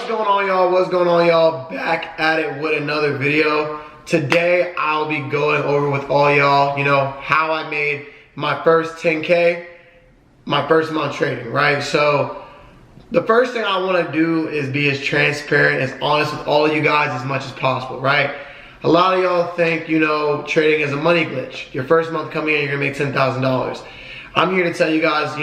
going on, y'all? What's going on, y'all? Back at it with another video. Today, I'll be going over with all y'all, how I made my first 10K, my first month trading, right? So, the first thing I want to do is be as transparent, as honest with all of you guys as much as possible, right? A lot of y'all think, trading is a money glitch. Your first month coming in, you're gonna make $10,000. I'm here to tell you guys,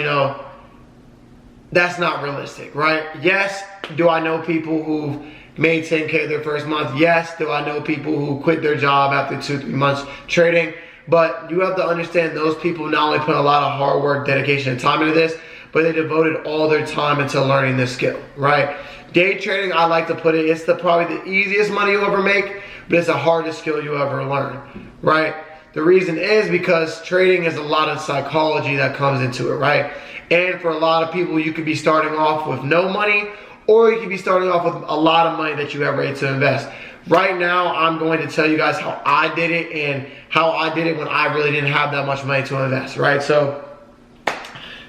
that's not realistic, right? Yes, do I know people who've made 10K their first month? Yes, do I know people who quit their job after 2-3 months trading? But you have to understand those people not only put a lot of hard work, dedication, and time into this, but they devoted all their time into learning this skill, right? Day trading, I like to put it, it's probably the easiest money you'll ever make, but it's the hardest skill you'll ever learn, right? The reason is because trading is a lot of psychology that comes into it, right? And for a lot of people, you could be starting off with no money, or you could be starting off with a lot of money that you have ready to invest. Right now, I'm going to tell you guys how I did it and how I did it when I really didn't have that much money to invest, right? So,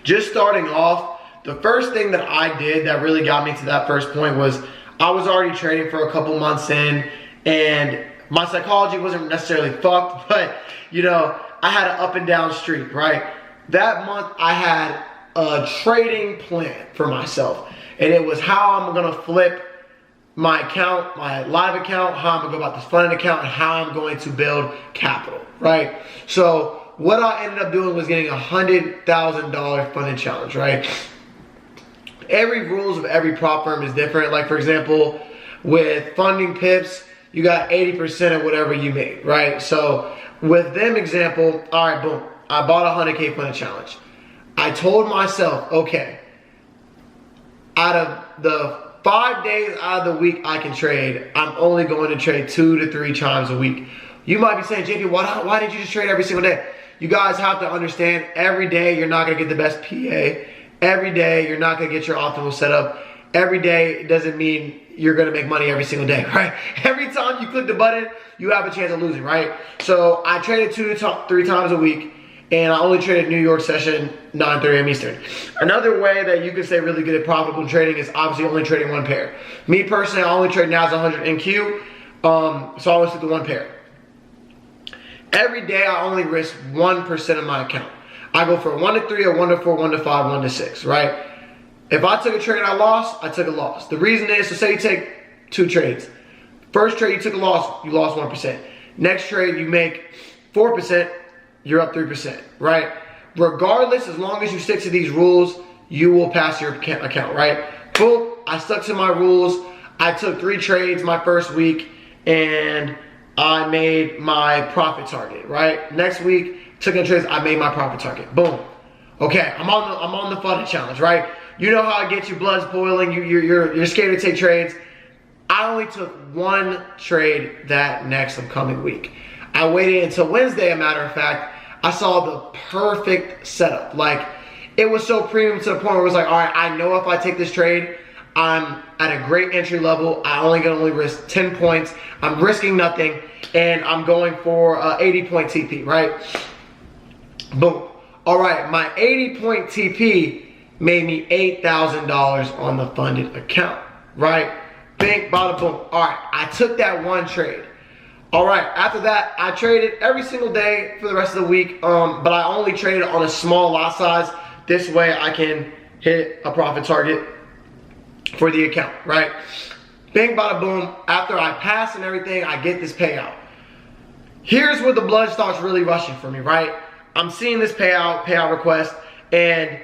just starting off, the first thing that I did that really got me to that first point was I was already trading for a couple months in, and my psychology wasn't necessarily fucked, but, I had an up and down streak, right? That month, I had a trading plan for myself, and it was how I'm gonna flip my account, my live account, how I'm gonna go about this funded account, and how I'm going to build capital, right? So what I ended up doing was getting a $100,000 funded challenge, right? Every rules of every prop firm is different. Like for example, with funding pips, you got 80% of whatever you made, right? So with them example, all right, boom, I bought a 100K funded challenge. I told myself, okay, out of the 5 days out of the week I can trade, I'm only going to trade 2 to 3 times a week. You might be saying, JP, why did you just trade every single day? You guys have to understand, every day you're not going to get the best PA. Every day you're not going to get your optimal setup. Every day doesn't mean you're going to make money every single day, right? Every time you click the button, you have a chance of losing, right? So I traded 2 to 3 times a week. And I only traded New York session 9:30 a.m. Eastern. Another way that you can stay really good at profitable trading is obviously only trading one pair. Me personally, I only trade NAS 100 NQ, so I always stick to one pair. Every day I only risk 1% of my account. I go for 1 to 3, or 1 to 4, 1 to 5, 1 to 6, right? If I took a trade and I lost, I took a loss. The reason is, so say you take 2 trades. First trade you took a loss, you lost 1%. Next trade you make 4%, you're up 3%, right? Regardless, as long as you stick to these rules, you will pass your account, right? Boom, I stuck to my rules. I took 3 trades my first week, and I made my profit target, right? Next week, took in trades, I made my profit target. Boom. Okay, I'm on the funded challenge, right? You know how it gets your blood boiling, you're scared to take trades. I only took 1 trade that next upcoming week. I waited until Wednesday, a matter of fact. I saw the perfect setup. Like, it was so premium to the point where it was like, all right, I know if I take this trade, I'm at a great entry level. I only risk 10 points. I'm risking nothing, and I'm going for 80-point TP, right? Boom. All right, my 80-point TP made me $8,000 on the funded account, right? Bing, bada, boom. All right, I took that 1 trade. All right, after that, I traded every single day for the rest of the week, but I only traded on a small lot size. This way I can hit a profit target for the account, right? Bing, bada, boom. After I pass and everything, I get this payout. Here's where the blood starts really rushing for me, right? I'm seeing this payout request, and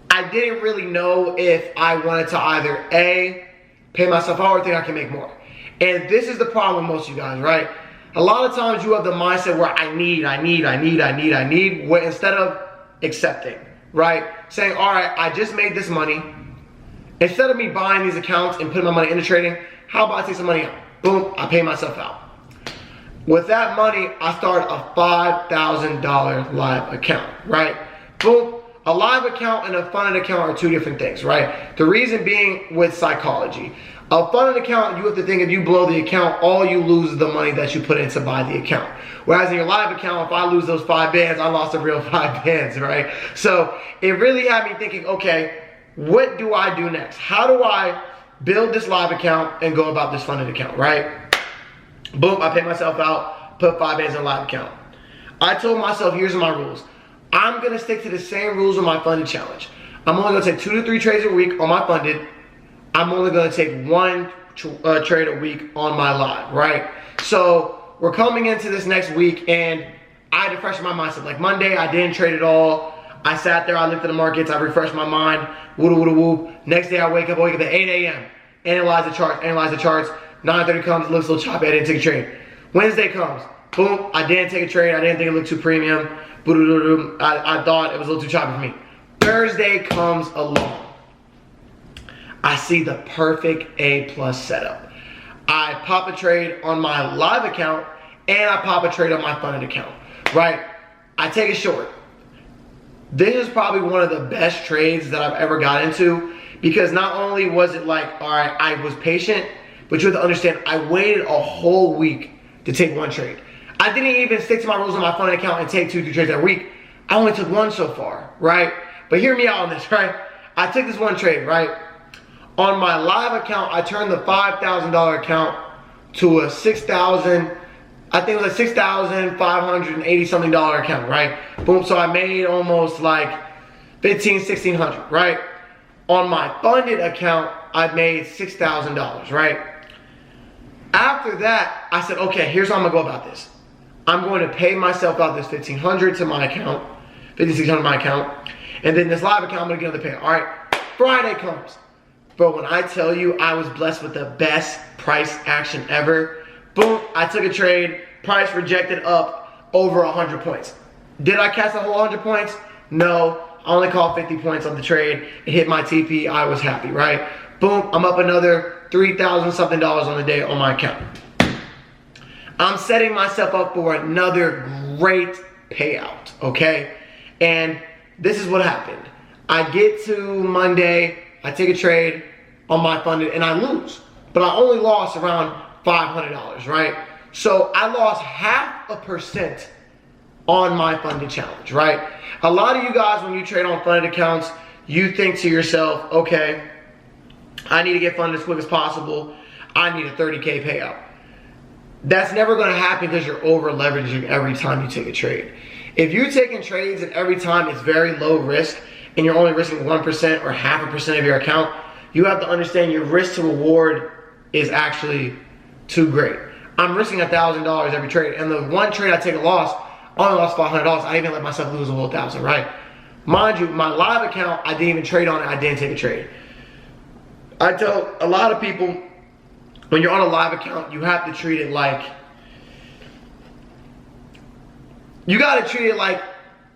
I didn't really know if I wanted to either A, pay myself out, or think I can make more. And this is the problem with most of you guys, right? A lot of times you have the mindset where I need, where instead of accepting, right? Saying, all right, I just made this money. Instead of me buying these accounts and putting my money into trading, how about I take some money out? Boom, I pay myself out. With that money, I started a $5,000 live account, right? Boom. A live account and a funded account are 2 different things, right? The reason being with psychology. A funded account, you have to think if you blow the account, all you lose is the money that you put in to buy the account. Whereas in your live account, if I lose those 5 bands, I lost a real 5 bands, right? So it really had me thinking, okay, what do I do next? How do I build this live account and go about this funded account, right? Boom, I pay myself out, put 5 bands in a live account. I told myself, here's my rules. I'm gonna stick to the same rules on my funded challenge. I'm only gonna take 2 to 3 trades a week on my funded. I'm only gonna take 1 trade a week on my live, right? So we're coming into this next week and I had to freshen my mindset. Like Monday, I didn't trade at all. I sat there, I looked at the markets, I refreshed my mind, woo-da-woo-da-woo. Next day I wake up at 8 a.m., analyze the charts. 9:30 comes, it looks a little choppy, I didn't take a trade. Wednesday comes, boom, I didn't take a trade, I didn't think it looked too premium. I thought it was a little too choppy for me. Thursday comes along. I see the perfect A+ setup. I pop a trade on my live account and I pop a trade on my funded account, right? I take a short. This is probably one of the best trades that I've ever got into because not only was it like, all right, I was patient, but you have to understand, I waited a whole week to take 1 trade. I didn't even stick to my rules on my funded account and take 2 to 3 trades that week. I only took 1 so far, right? But hear me out on this, right? I took this 1 trade, right? On my live account, I turned the $5,000 account to a $6,000, I think it was a $6,580 something account, right? Boom, so I made almost like $1,600, right? On my funded account, I made $6,000, right? After that, I said, okay, here's how I'm gonna go about this. I'm going to pay myself out this $1,500 to my account, $5,600 to my account, and then this live account, I'm gonna get another pay. All right, Friday comes. Bro, when I tell you I was blessed with the best price action ever, boom, I took a trade, price rejected up over 100 points. Did I catch the whole 100 points? No, I only called 50 points on the trade. It hit my TP, I was happy, right? Boom, I'm up another $3,000 something on the day on my account. I'm setting myself up for another great payout, okay? And this is what happened. I get to Monday, I take a trade on my funded and I lose. But I only lost around $500, right? So I lost 0.5% on my funded challenge, right? A lot of you guys, when you trade on funded accounts, you think to yourself, okay, I need to get funded as quick as possible. I need a 30K payout. That's never gonna happen because you're over leveraging every time you take a trade. If you're taking trades and every time it's very low risk and you're only risking 1% or 0.5% of your account, you have to understand your risk to reward is actually too great. I'm risking $1,000 every trade, and the 1 trade I take a loss, I only lost $500. I didn't even let myself lose a whole 1,000, right? Mind you, my live account, I didn't even trade on it. I didn't take a trade. I tell a lot of people, when you're on a live account, you have to treat it like, you gotta treat it like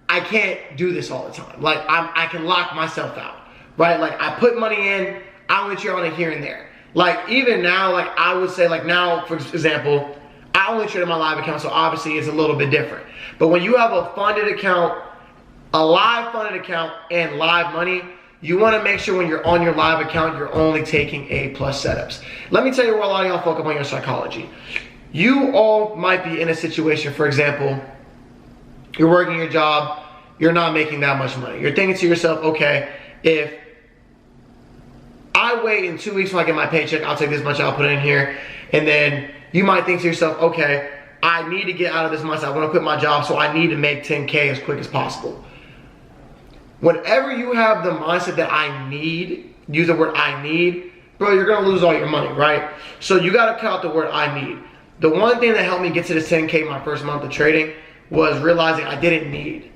I can't do this all the time. Like I can lock myself out, right? Like I put money in, I only trade on it here and there. Like even now, like I would say like now, for example, I only trade on my live account, so obviously it's a little bit different. But when you have a funded account, a live funded account and live money, you wanna make sure when you're on your live account, you're only taking A+ setups. Let me tell you where a lot of y'all focus on your psychology. You all might be in a situation, for example, you're working your job, you're not making that much money. You're thinking to yourself, okay, if I wait in 2 weeks when I get my paycheck, I'll take this much, I'll put it in here. And then you might think to yourself, okay, I need to get out of this mindset. I want to quit my job, so I need to make 10K as quick as possible. Whenever you have the mindset that I need, use the word I need, bro, you're going to lose all your money, right? So you got to cut out the word I need. The one thing that helped me get to this 10K my first month of trading was realizing I didn't need.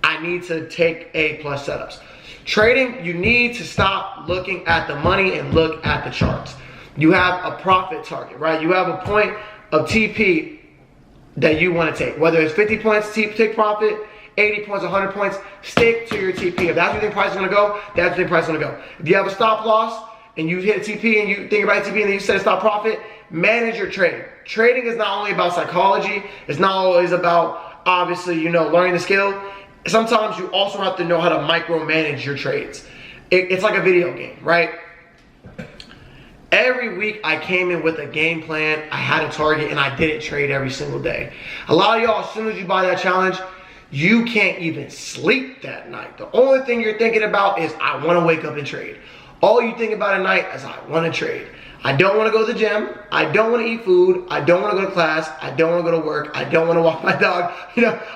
I need to take A+ setups. Trading, you need to stop looking at the money and look at the charts. You have a profit target, right? You have a point of TP that you want to take. Whether it's 50 points, take profit, 80 points, 100 points, stick to your TP. If that's where you think price is going to go, that's where you think price is going to go. If you have a stop loss and you hit a TP and you think about TP and then you set a stop profit, manage your trade. Trading is not only about psychology, it's not always about, obviously, you know, learning the skill. Sometimes you also have to know how to micromanage your trades. It's like a video game, right? Every week I came in with a game plan, I had a target, and I didn't trade every single day. A lot of y'all, as soon as you buy that challenge, you can't even sleep that night. The only thing you're thinking about is, I want to wake up and trade. All you think about at night is, I want to trade. I don't want to go to the gym. I don't want to eat food. I don't want to go to class. I don't want to go to work. I don't want to walk my dog.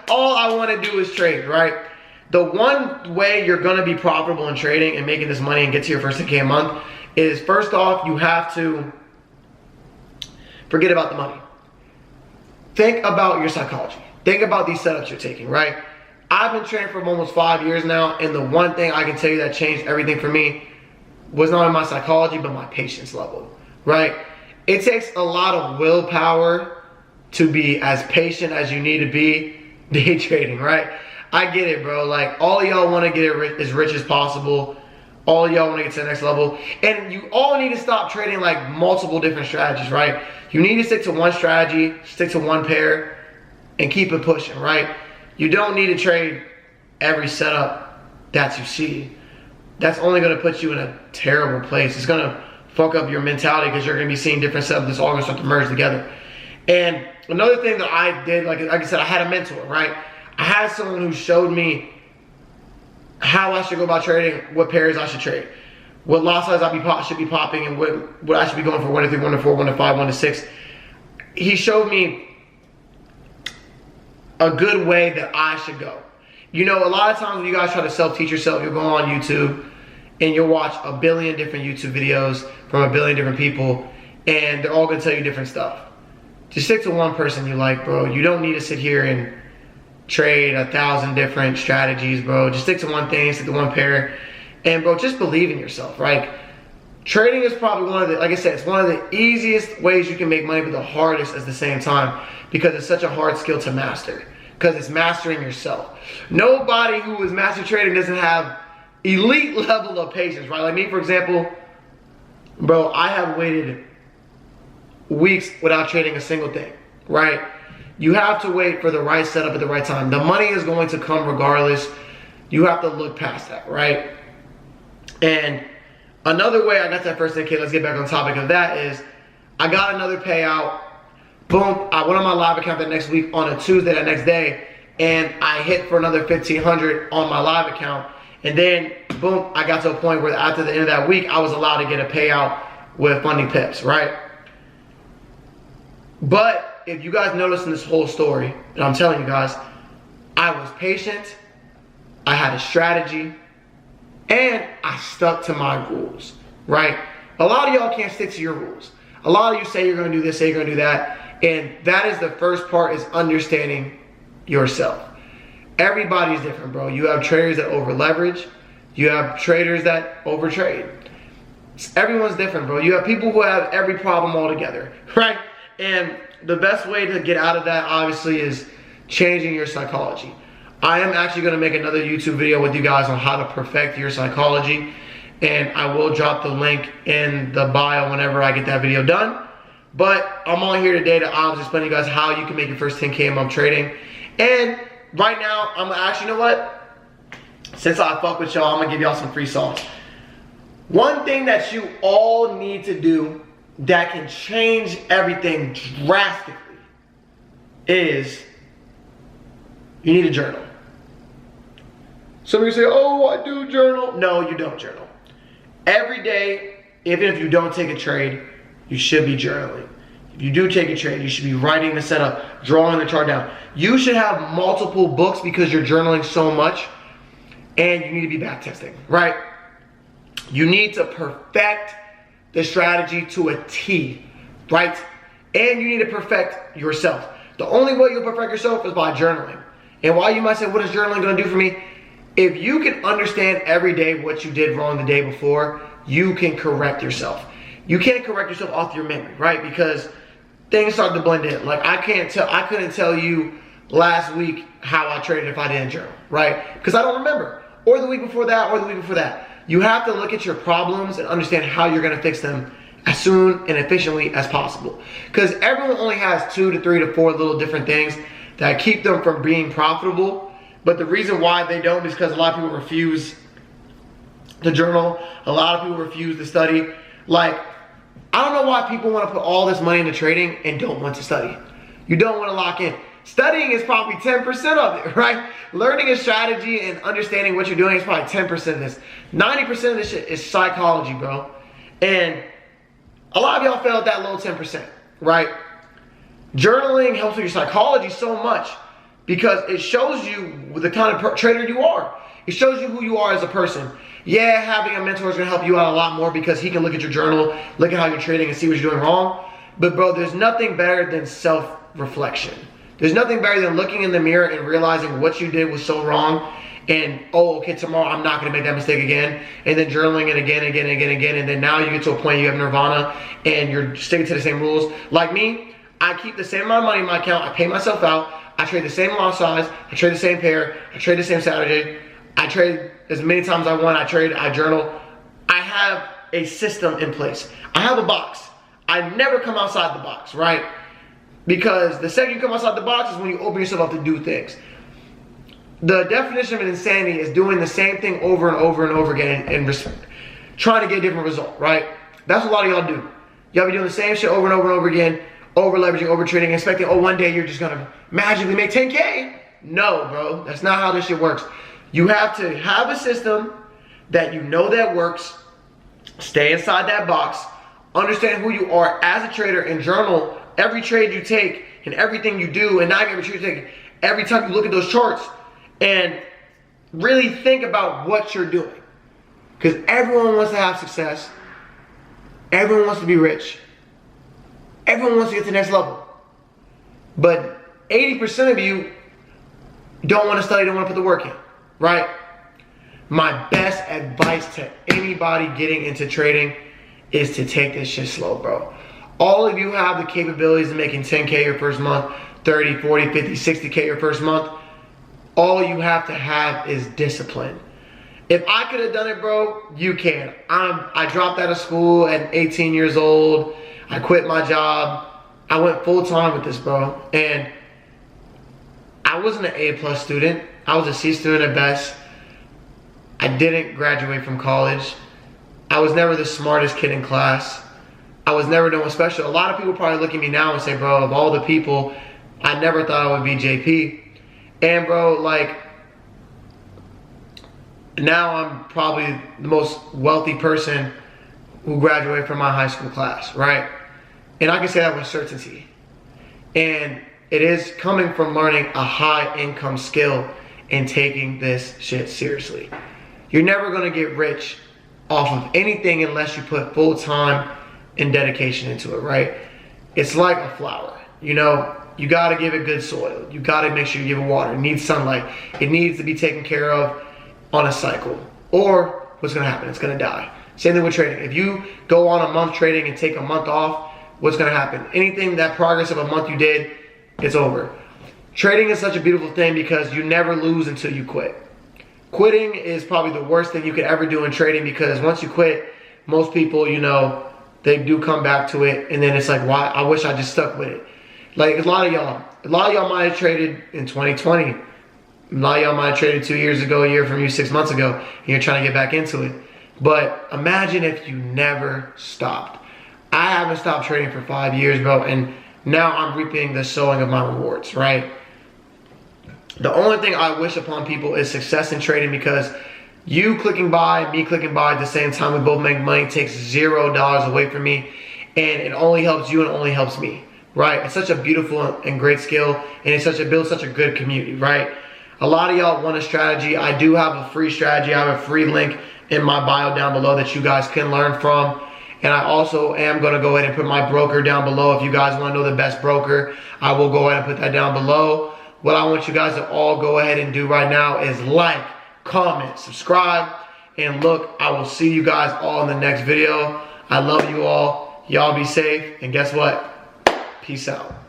All I want to do is trade, right? The one way you're going to be profitable in trading and making this money and get to your first 10K a month is, first off, you have to forget about the money. Think about your psychology. Think about these setups you're taking, right? I've been trading for almost 5 years now, and the one thing I can tell you that changed everything for me was not only my psychology, but my patience level, right? It takes a lot of willpower to be as patient as you need to be day trading, right? I get it, bro. Like, all y'all want to get as rich as possible. All y'all want to get to the next level. And you all need to stop trading like multiple different strategies, right? You need to stick to one strategy, stick to one pair, and keep it pushing, right? You don't need to trade every setup that you see. That's only going to put you in a terrible place. It's going to fuck up your mentality because you're going to be seeing different setups that's all going to start to merge together. And another thing that I did, like I said, I had a mentor, right? I had someone who showed me how I should go about trading, what pairs I should trade, what lot size I should be popping, and what I should be going for 1 to 3, 1 to 4, 1 to 5, 1 to 6. He showed me a good way that I should go. A lot of times when you guys try to self-teach yourself, you'll go on YouTube and you'll watch a billion different YouTube videos from a billion different people, and they're all gonna tell you different stuff. Just stick to one person you like, bro. You don't need to sit here and trade 1,000 different strategies, bro. Just stick to one thing, stick to one pair, and bro, just believe in yourself, right? Trading is probably one of the, like I said, it's one of the easiest ways you can make money, but the hardest at the same time, because it's such a hard skill to master, because it's mastering yourself. Nobody who is master trading doesn't have elite level of patience, right? Like me, for example, bro, I have waited weeks without trading a single thing, right? You have to wait for the right setup at the right time. The money is going to come regardless. You have to look past that, right? And another way I got that first 10K, let's get back on topic of that, is I got another payout. Boom, I went on my live account that next week on a Tuesday, that next day, and I hit for another 1,500 on my live account. And then, boom, I got to a point where after the end of that week, I was allowed to get a payout with funding pips, right? But if you guys notice in this whole story, and I'm telling you guys, I was patient, I had a strategy, and I stuck to my rules, right? A lot of y'all can't stick to your rules. A lot of you say you're gonna do this, say you're gonna do that, and that is the first part, is understanding yourself. Everybody's different, bro. You have traders that over leverage. You have traders that over trade. Everyone's different, bro. You have people who have every problem all together, right? And the best way to get out of that, obviously, is changing your psychology. I am actually going to make another YouTube video with you guys on how to perfect your psychology, and I will drop the link in the bio whenever I get that video done. But I'm on here today to obviously explain to you guys how you can make your first 10K a month trading. And right now, I'm actually, you know what? Since I fuck with y'all, I'm gonna give y'all some free sauce. One thing that you all need to do that can change everything drastically is you need a journal. Some of you say, oh, I do journal. No, you don't journal. Every day, even if you don't take a trade, you should be journaling. If you do take a trade, you should be writing the setup, drawing the chart down. You should have multiple books because you're journaling so much, and you need to be back testing, right? You need to perfect the strategy to a T, right? And you need to perfect yourself. The only way you'll perfect yourself is by journaling. And while you might say, what is journaling gonna do for me? If you can understand every day what you did wrong the day before, you can correct yourself. You can't correct yourself off your memory, right? Because things start to blend in. Like I couldn't tell you last week how I traded if I didn't journal, right? Because I don't remember. Or the week before that, or the week before that. You have to look at your problems and understand how you're gonna fix them as soon and efficiently as possible. Because everyone only has 2 to 3 to 4 little different things that keep them from being profitable. But the reason why they don't is because a lot of people refuse to journal. A lot of people refuse to study. Like, I don't know why people want to put all this money into trading and don't want to study. You don't want to lock in. Studying is probably 10% of it, right? Learning a strategy and understanding what you're doing is probably 10% of this. 90% of this shit is psychology, bro. And a lot of y'all fail at that little 10%, right? Journaling helps with your psychology so much because it shows you the kind of trader you are. It shows you who you are as a person. Yeah, having a mentor is going to help you out a lot more because he can look at your journal, look at how you're trading and see what you're doing wrong. But bro, there's nothing better than self-reflection. There's nothing better than looking in the mirror and realizing what you did was so wrong and, oh, okay, tomorrow I'm not going to make that mistake again. And then journaling it again. And then now you get to a point you have nirvana and you're sticking to the same rules. Like me, I keep the same amount of money in my account. I pay myself out. I trade the same lot size. I trade the same pair. I trade the same Saturday. I trade as many times I want. I journal. I have a system in place. I have a box. I never come outside the box, right? Because the second you come outside the box is when you open yourself up to do things. The definition of insanity is doing the same thing over and over and over again and trying to get a different result, right? That's what a lot of y'all do. Y'all be doing the same shit over and over and over again, over leveraging, over trading, expecting, oh, one day you're just gonna magically make 10K. No, bro, that's not how this shit works. You have to have a system that you know that works, stay inside that box, understand who you are as a trader, and journal every trade you take and everything you do, and not every trade you take, every time you look at those charts, and really think about what you're doing. Because everyone wants to have success. Everyone wants to be rich. Everyone wants to get to the next level. But 80% of you don't want to study, don't want to put the work in, right? My best advice to anybody getting into trading is to take this shit slow, bro. All of you have the capabilities of making 10K your first month, 30, 40, 50, 60K your first month. All you have to have is discipline. If I could have done it, bro, you can. I dropped out of school at 18 years old. I quit my job. I went full time with this, bro. And I wasn't an A+ student. I was a C student at best. I didn't graduate from college. I was never the smartest kid in class. I was never no one special. A lot of people probably look at me now and say, bro, of all the people, I never thought I would be JP. And bro, like, now I'm probably the most wealthy person who graduated from my high school class, right? And I can say that with certainty. And it is coming from learning a high income skill and taking this shit seriously. You're never gonna get rich off of anything unless you put full time and dedication into it, right? It's like a flower, you know? You gotta give it good soil. You gotta make sure you give it water. It needs sunlight. It needs to be taken care of on a cycle. Or what's gonna happen? It's gonna die. Same thing with trading. If you go on a month trading and take a month off, what's gonna happen? Anything that progress of a month you did, it's over. Trading is such a beautiful thing because you never lose until you quit. Quitting is probably the worst thing you could ever do in trading because once you quit, most people, you know, they do come back to it and then it's like, why? I wish I just stuck with it. Like a lot of y'all might have traded in 2020. A lot of y'all might have traded 2 years ago, a year from you, 6 months ago, and you're trying to get back into it. But imagine if you never stopped. I haven't stopped trading for 5 years, bro, and now I'm reaping the sowing of my rewards, right? The only thing I wish upon people is success in trading because you clicking buy, me clicking buy at the same time, we both make money, takes $0 away from me, and it only helps you and it only helps me. Right, it's such a beautiful and great skill, and it builds such a good community, right? A lot of y'all want a strategy. I do have a free strategy. I have a free link in my bio down below that you guys can learn from. And I also am going to go ahead and put my broker down below. If you guys want to know the best broker, I will go ahead and put that down below. What I want you guys to all go ahead and do right now is like, comment, subscribe, and look, I will see you guys all in the next video. I love you all. Y'all be safe, and guess what? Peace out.